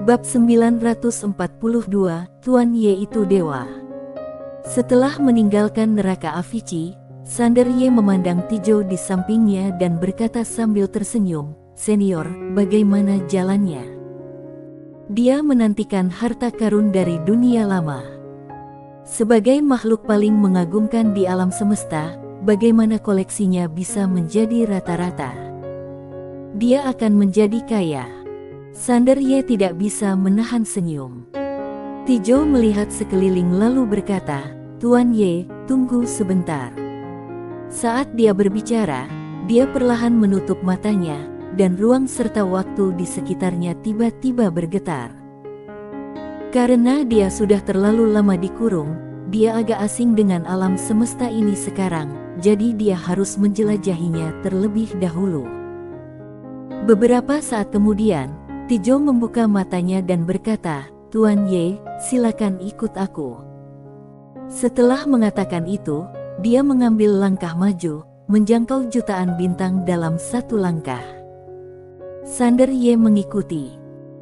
Bab 942, Tuan Ye itu dewa. Setelah meninggalkan neraka Avici, Sander Ye memandang Tijo di sampingnya dan berkata sambil tersenyum, "Senior, bagaimana jalannya?" Dia menantikan harta karun dari dunia lama. Sebagai makhluk paling mengagumkan di alam semesta, bagaimana koleksinya bisa menjadi rata-rata? Dia akan menjadi kaya. Sander Ye tidak bisa menahan senyum. Tijo melihat sekeliling lalu berkata, "Tuan Ye, tunggu sebentar." Saat dia berbicara, dia perlahan menutup matanya, dan ruang serta waktu di sekitarnya tiba-tiba bergetar. Karena dia sudah terlalu lama dikurung, dia agak asing dengan alam semesta ini sekarang, jadi dia harus menjelajahinya terlebih dahulu. Beberapa saat kemudian, Tijo membuka matanya dan berkata, "Tuan Ye, silakan ikut aku." Setelah mengatakan itu, dia mengambil langkah maju, menjangkau jutaan bintang dalam satu langkah. Sander Ye mengikuti.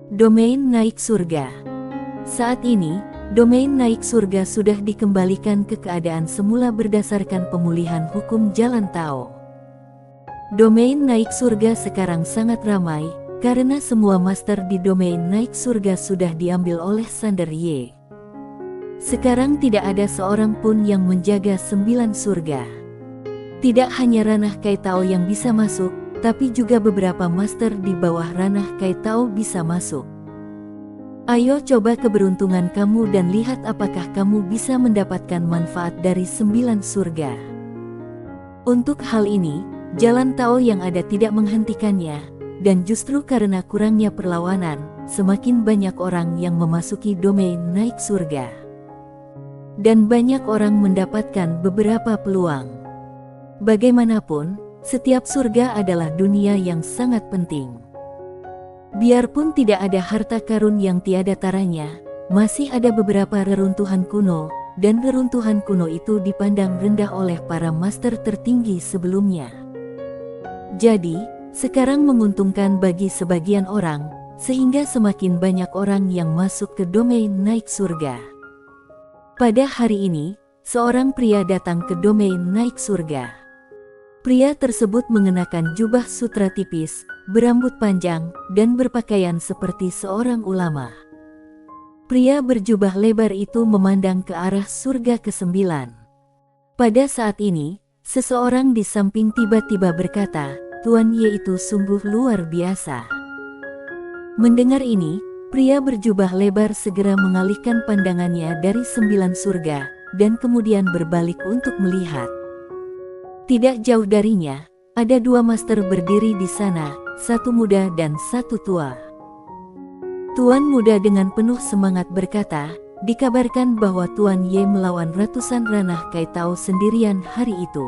Domain naik surga. Saat ini, domain naik surga sudah dikembalikan ke keadaan semula berdasarkan pemulihan hukum Jalan Tao. Domain naik surga sekarang sangat ramai, karena semua master di domain naik surga sudah diambil oleh Sander Ye. Sekarang tidak ada seorang pun yang menjaga 9 surga. Tidak hanya ranah Kai Tao yang bisa masuk, tapi juga beberapa master di bawah ranah Kai Tao bisa masuk. Ayo coba keberuntungan kamu dan lihat apakah kamu bisa mendapatkan manfaat dari 9 surga. Untuk hal ini, Jalan Tao yang ada tidak menghentikannya, dan justru karena kurangnya perlawanan, semakin banyak orang yang memasuki domain naik surga. Dan banyak orang mendapatkan beberapa peluang. Bagaimanapun, setiap surga adalah dunia yang sangat penting. Biarpun tidak ada harta karun yang tiada taranya, masih ada beberapa reruntuhan kuno, dan reruntuhan kuno itu dipandang rendah oleh para master tertinggi sebelumnya. Jadi, sekarang menguntungkan bagi sebagian orang, sehingga semakin banyak orang yang masuk ke domain naik surga. Pada hari ini, seorang pria datang ke domain naik surga. Pria tersebut mengenakan jubah sutra tipis, berambut panjang, dan berpakaian seperti seorang ulama. Pria berjubah lebar itu memandang ke arah surga ke-9. Pada saat ini, seseorang di samping tiba-tiba berkata, "Tuan Ye itu sungguh luar biasa." Mendengar ini, pria berjubah lebar segera mengalihkan pandangannya dari 9 surga, dan kemudian berbalik untuk melihat. Tidak jauh darinya, ada 2 master berdiri di sana, satu muda dan satu tua. Tuan muda dengan penuh semangat berkata, "Dikabarkan bahwa Tuan Ye melawan ratusan ranah Kai Tao sendirian hari itu.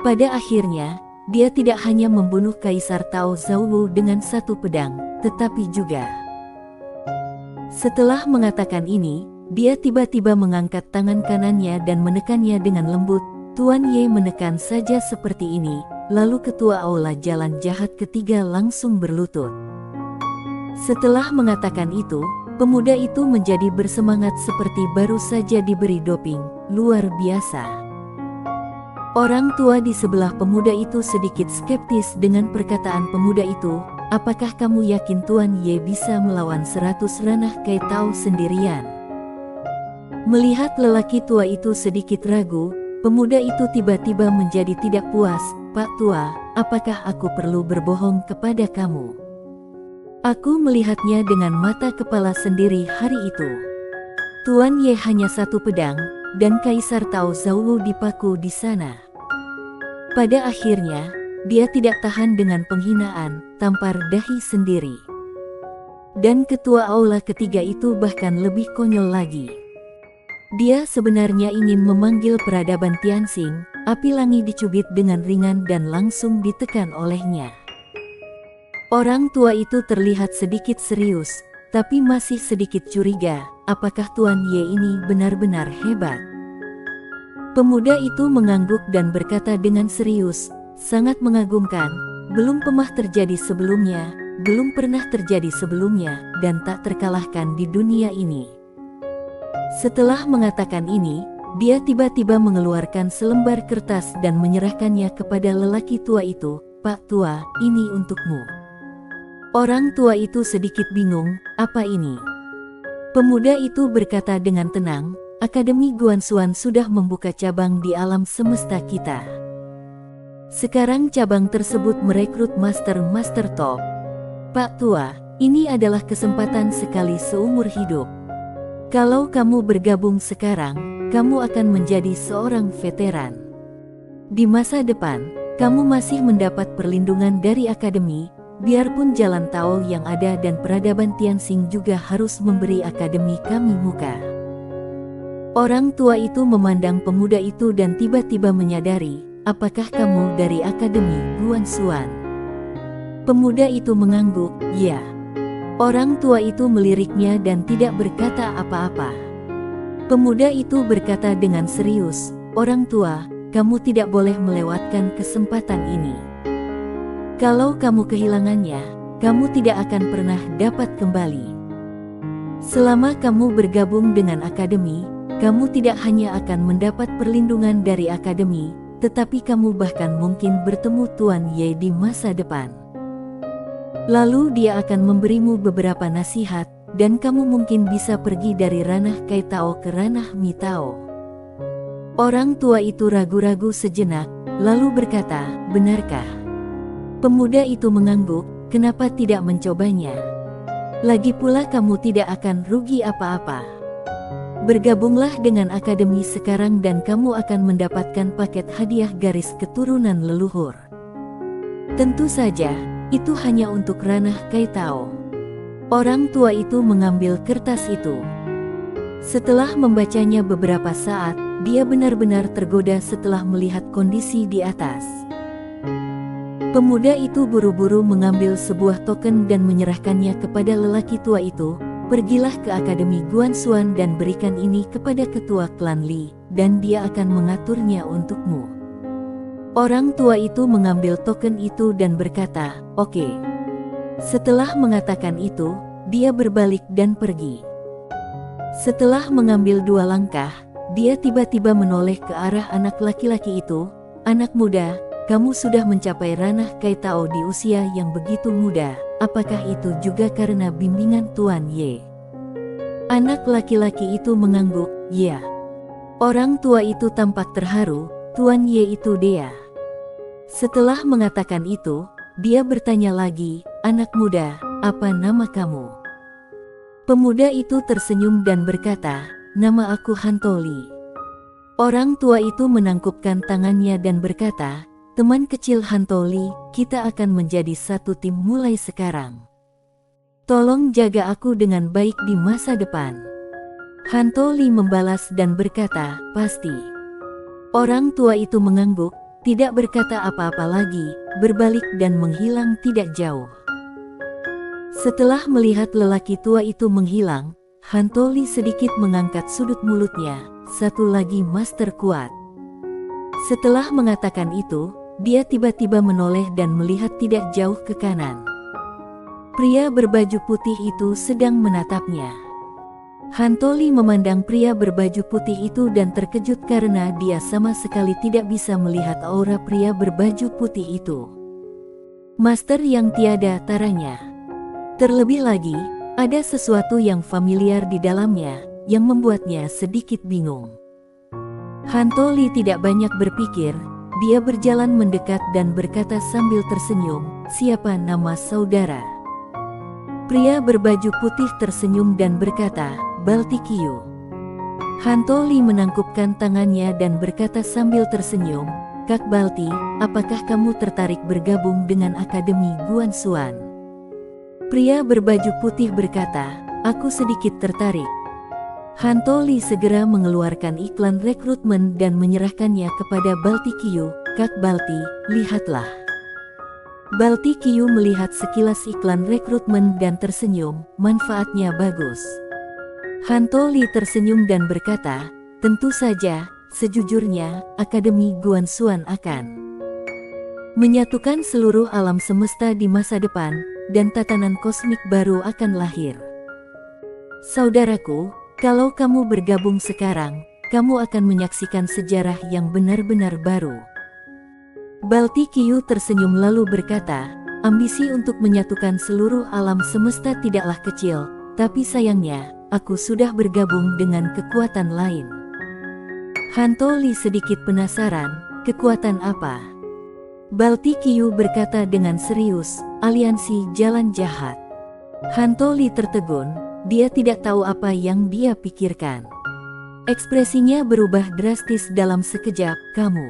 Pada akhirnya, dia tidak hanya membunuh Kaisar Tao Zhouwu dengan satu pedang, tetapi juga..." Setelah mengatakan ini, dia tiba-tiba mengangkat tangan kanannya dan menekannya dengan lembut. Tuan Ye menekan saja seperti ini, lalu ketua aula jalan jahat ketiga langsung berlutut. Setelah mengatakan itu, pemuda itu menjadi bersemangat seperti baru saja diberi doping, luar biasa. Orang tua di sebelah pemuda itu sedikit skeptis dengan perkataan pemuda itu, "Apakah kamu yakin Tuan Ye bisa melawan 100 ranah Kai Tao sendirian?" Melihat lelaki tua itu sedikit ragu, pemuda itu tiba-tiba menjadi tidak puas. "Pak tua, apakah aku perlu berbohong kepada kamu? Aku melihatnya dengan mata kepala sendiri hari itu. Tuan Ye hanya satu pedang, dan Kaisar Tao Zhouwu dipaku di sana." Pada akhirnya, dia tidak tahan dengan penghinaan, tampar dahi sendiri. Dan ketua aula ketiga itu bahkan lebih konyol lagi. Dia sebenarnya ingin memanggil peradaban Tianxing, api langi dicubit dengan ringan dan langsung ditekan olehnya. Orang tua itu terlihat sedikit serius, tapi masih sedikit curiga, apakah Tuan Ye ini benar-benar hebat. Pemuda itu mengangguk dan berkata dengan serius, "Sangat mengagumkan, belum pernah terjadi sebelumnya, belum pernah terjadi sebelumnya dan tak terkalahkan di dunia ini. Setelah mengatakan ini, dia tiba-tiba mengeluarkan selembar kertas dan menyerahkannya kepada lelaki tua itu. "Pak tua, ini untukmu." Orang tua itu sedikit bingung, "Apa ini?" Pemuda itu berkata dengan tenang, "Akademi Guansuan sudah membuka cabang di alam semesta kita. Sekarang cabang tersebut merekrut master-master top. Pak tua, ini adalah kesempatan sekali seumur hidup. Kalau kamu bergabung sekarang, kamu akan menjadi seorang veteran. Di masa depan, kamu masih mendapat perlindungan dari akademi, biarpun jalan Tao yang ada dan peradaban Tianxing juga harus memberi akademi kami muka." Orang tua itu memandang pemuda itu dan tiba-tiba menyadari, "Apakah kamu dari Akademi Guansuan?" Pemuda itu mengangguk, "Ya." Orang tua itu meliriknya dan tidak berkata apa-apa. Pemuda itu berkata dengan serius, "Orang tua, kamu tidak boleh melewatkan kesempatan ini. Kalau kamu kehilangannya, kamu tidak akan pernah dapat kembali. Selama kamu bergabung dengan akademi, kamu tidak hanya akan mendapat perlindungan dari akademi, tetapi kamu bahkan mungkin bertemu Tuan Ye di masa depan. Lalu dia akan memberimu beberapa nasihat, dan kamu mungkin bisa pergi dari ranah Kai Tao ke ranah Mi Tao." Orang tua itu ragu-ragu sejenak, lalu berkata, "Benarkah?" Pemuda itu mengangguk, "Kenapa tidak mencobanya? Lagi pula kamu tidak akan rugi apa-apa. Bergabunglah dengan akademi sekarang dan kamu akan mendapatkan paket hadiah garis keturunan leluhur. Tentu saja, itu hanya untuk ranah Kai Tao." Orang tua itu mengambil kertas itu. Setelah membacanya beberapa saat, dia benar-benar tergoda setelah melihat kondisi di atas. Pemuda itu buru-buru mengambil sebuah token dan menyerahkannya kepada lelaki tua itu. "Pergilah ke Akademi Guansuan dan berikan ini kepada ketua klan Li, dan dia akan mengaturnya untukmu." Orang tua itu mengambil token itu dan berkata, "Oke." Setelah mengatakan itu, dia berbalik dan pergi. Setelah mengambil 2 langkah, dia tiba-tiba menoleh ke arah anak laki-laki itu. "Anak muda, kamu sudah mencapai ranah Kai Tao di usia yang begitu muda, apakah itu juga karena bimbingan Tuan Ye?" Anak laki-laki itu mengangguk, "Ya." Orang tua itu tampak terharu, "Tuan Ye itu dia." Setelah mengatakan itu, dia bertanya lagi, "Anak muda, apa nama kamu?" Pemuda itu tersenyum dan berkata, "Nama aku Hantoli." Orang tua itu menangkupkan tangannya dan berkata, "Teman kecil Hantoli, kita akan menjadi satu tim mulai sekarang. Tolong jaga aku dengan baik di masa depan." Hantoli membalas dan berkata, "Pasti." Orang tua itu mengangguk, tidak berkata apa-apa lagi, berbalik dan menghilang tidak jauh. Setelah melihat lelaki tua itu menghilang, Hantoli sedikit mengangkat sudut mulutnya, "Satu lagi master kuat." Setelah mengatakan itu, dia tiba-tiba menoleh dan melihat tidak jauh ke kanan. Pria berbaju putih itu sedang menatapnya. Hantoli memandang pria berbaju putih itu dan terkejut karena dia sama sekali tidak bisa melihat aura pria berbaju putih itu. Master yang tiada taranya. Terlebih lagi, ada sesuatu yang familiar di dalamnya, yang membuatnya sedikit bingung. Hantoli tidak banyak berpikir, dia berjalan mendekat dan berkata sambil tersenyum, "Siapa nama saudara?" Pria berbaju putih tersenyum dan berkata, "Baltikiu." Hantoli menangkupkan tangannya dan berkata sambil tersenyum, "Kak Balti, apakah kamu tertarik bergabung dengan Akademi Guansuan?" Pria berbaju putih berkata, "Aku sedikit tertarik." Hantoli segera mengeluarkan iklan rekrutmen dan menyerahkannya kepada Baltikiu. "Kak Balti, lihatlah." Baltikiu melihat sekilas iklan rekrutmen dan tersenyum, "Manfaatnya bagus." Hantoli tersenyum dan berkata, "Tentu saja, sejujurnya, Akademi Guansuan akan menyatukan seluruh alam semesta di masa depan, dan tatanan kosmik baru akan lahir. Saudaraku, kalau kamu bergabung sekarang, kamu akan menyaksikan sejarah yang benar-benar baru. Balti Qiu tersenyum lalu berkata, ambisi untuk menyatukan seluruh alam semesta tidaklah kecil, tapi sayangnya, aku sudah bergabung dengan kekuatan lain. Hanto Li sedikit penasaran, kekuatan apa? Balti Qiu berkata dengan serius, aliansi jalan jahat. Hanto Li tertegun, dia tidak tahu apa yang dia pikirkan. Ekspresinya berubah drastis dalam sekejap, kamu.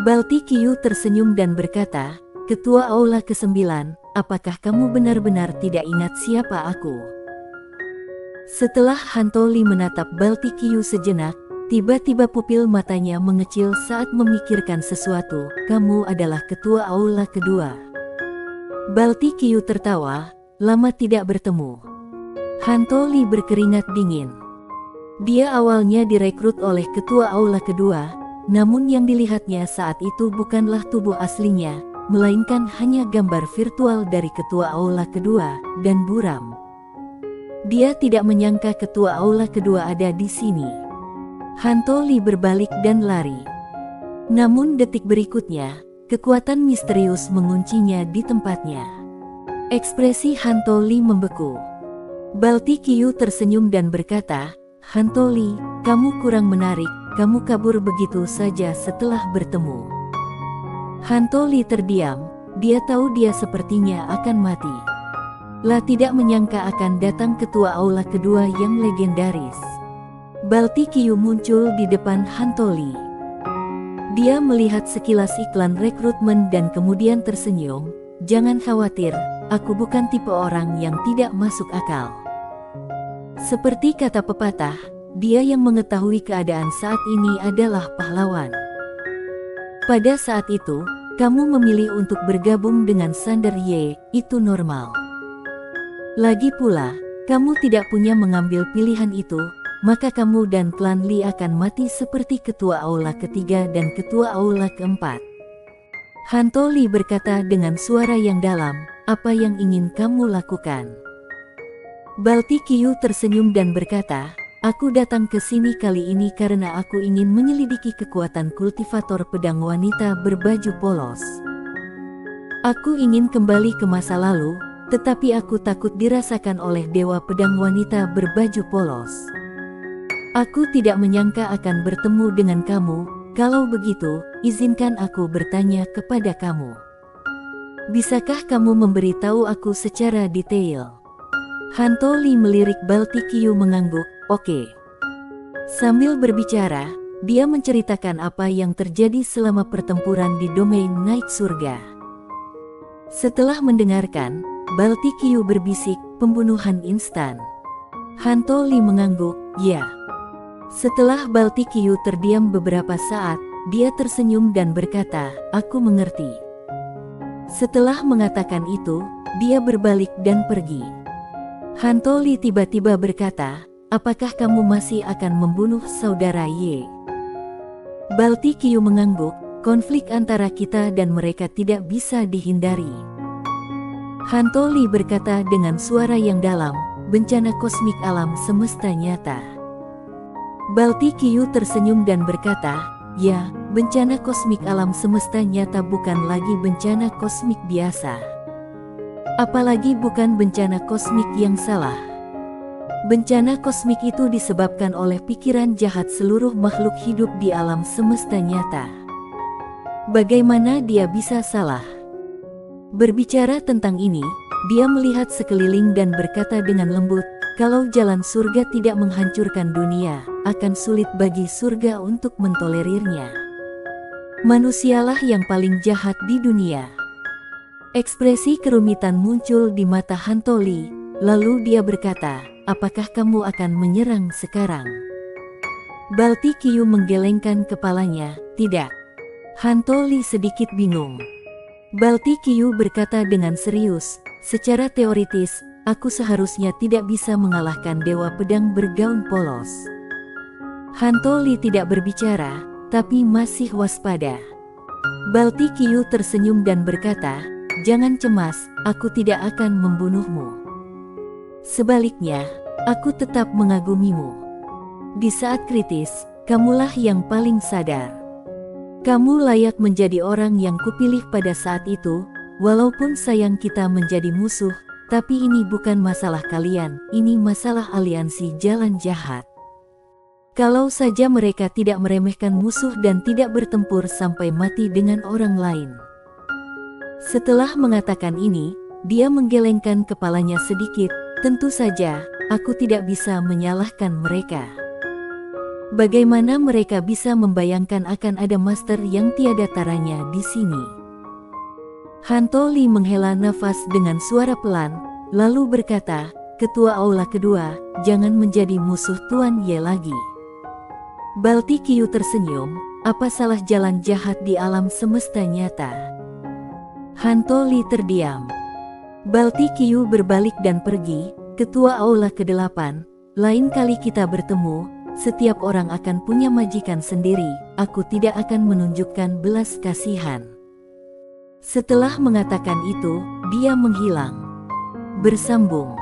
Balti Qiu tersenyum dan berkata, Ketua Aula ke-9, apakah kamu benar-benar tidak ingat siapa aku? Setelah Hanto Li menatap Balti Qiu sejenak, tiba-tiba pupil matanya mengecil saat memikirkan sesuatu, kamu adalah ketua aula kedua. Balti Qiu tertawa, lama tidak bertemu. Hanto Li berkeringat dingin. Dia awalnya direkrut oleh ketua aula kedua, namun yang dilihatnya saat itu bukanlah tubuh aslinya, melainkan hanya gambar virtual dari ketua aula kedua, dan buram. Dia tidak menyangka ketua aula kedua ada di sini. Hanto Li berbalik dan lari. Namun detik berikutnya, kekuatan misterius menguncinya di tempatnya. Ekspresi Hanto Li membeku. Balti Qiu tersenyum dan berkata, Hanto Li, kamu kurang menarik, kamu kabur begitu saja setelah bertemu. Hanto Li terdiam, dia tahu dia sepertinya akan mati. Lah tidak menyangka akan datang ketua aula kedua yang legendaris. Balti Qiu muncul di depan Hanto Li. Dia melihat sekilas iklan rekrutmen dan kemudian tersenyum, jangan khawatir, aku bukan tipe orang yang tidak masuk akal. Seperti kata pepatah, dia yang mengetahui keadaan saat ini adalah pahlawan. Pada saat itu, kamu memilih untuk bergabung dengan Sander Ye, itu normal. Lagi pula, kamu tidak punya mengambil pilihan itu, maka kamu dan klan Li akan mati seperti ketua aula ketiga dan ketua aula keempat. Hanto Li berkata dengan suara yang dalam, apa yang ingin kamu lakukan? Balti Qiu tersenyum dan berkata, aku datang ke sini kali ini karena aku ingin menyelidiki kekuatan kultivator pedang wanita berbaju polos. Aku ingin kembali ke masa lalu, tetapi aku takut dirasakan oleh dewa pedang wanita berbaju polos. Aku tidak menyangka akan bertemu dengan kamu, kalau begitu, izinkan aku bertanya kepada kamu. Bisakah kamu memberitahu aku secara detail? Hanto Li melirik Balti Qiu mengangguk, oke. Sambil berbicara, dia menceritakan apa yang terjadi selama pertempuran di domain Night Surga. Setelah mendengarkan, Balti Qiu berbisik, pembunuhan instan. Hanto Li mengangguk, ya. Setelah Balti Qiu terdiam beberapa saat, dia tersenyum dan berkata, aku mengerti. Setelah mengatakan itu, dia berbalik dan pergi. Hanto Li tiba-tiba berkata, apakah kamu masih akan membunuh saudara Ye? Balti Qiu mengangguk, konflik antara kita dan mereka tidak bisa dihindari. Hanto Li berkata dengan suara yang dalam, bencana kosmik alam semesta nyata. Balti Qiu tersenyum dan berkata, ya, bencana kosmik alam semesta nyata bukan lagi bencana kosmik biasa. Apalagi bukan bencana kosmik yang salah. Bencana kosmik itu disebabkan oleh pikiran jahat seluruh makhluk hidup di alam semesta nyata. Bagaimana dia bisa salah? Berbicara tentang ini, dia melihat sekeliling dan berkata dengan lembut, kalau jalan surga tidak menghancurkan dunia, akan sulit bagi surga untuk mentolerirnya. Manusialah yang paling jahat di dunia. Ekspresi kerumitan muncul di mata Hanto Li, lalu dia berkata, apakah kamu akan menyerang sekarang? Balti Qiu menggelengkan kepalanya, tidak. Hanto Li sedikit bingung. Balti Qiu berkata dengan serius, secara teoritis, aku seharusnya tidak bisa mengalahkan dewa pedang bergaun polos. Hanto Li tidak berbicara, tapi masih waspada. Balti Qiu tersenyum dan berkata, jangan cemas, aku tidak akan membunuhmu. Sebaliknya, aku tetap mengagumimu. Di saat kritis, kamulah yang paling sadar. Kamu layak menjadi orang yang kupilih pada saat itu, walaupun sayang kita menjadi musuh, tapi ini bukan masalah kalian, ini masalah aliansi jalan jahat. Kalau saja mereka tidak meremehkan musuh dan tidak bertempur sampai mati dengan orang lain. Setelah mengatakan ini, dia menggelengkan kepalanya sedikit. Tentu saja, aku tidak bisa menyalahkan mereka. Bagaimana mereka bisa membayangkan akan ada master yang tiada taranya di sini? Hanto Li menghela nafas dengan suara pelan, lalu berkata, "Ketua Aula kedua, jangan menjadi musuh Tuan Ye lagi." Balti Qiu tersenyum, apa salah jalan jahat di alam semesta nyata? Hanto Li terdiam. Balti Qiu berbalik dan pergi. Ketua Aula ke-8, lain kali kita bertemu, setiap orang akan punya majikan sendiri, aku tidak akan menunjukkan belas kasihan. Setelah mengatakan itu, dia menghilang. Bersambung.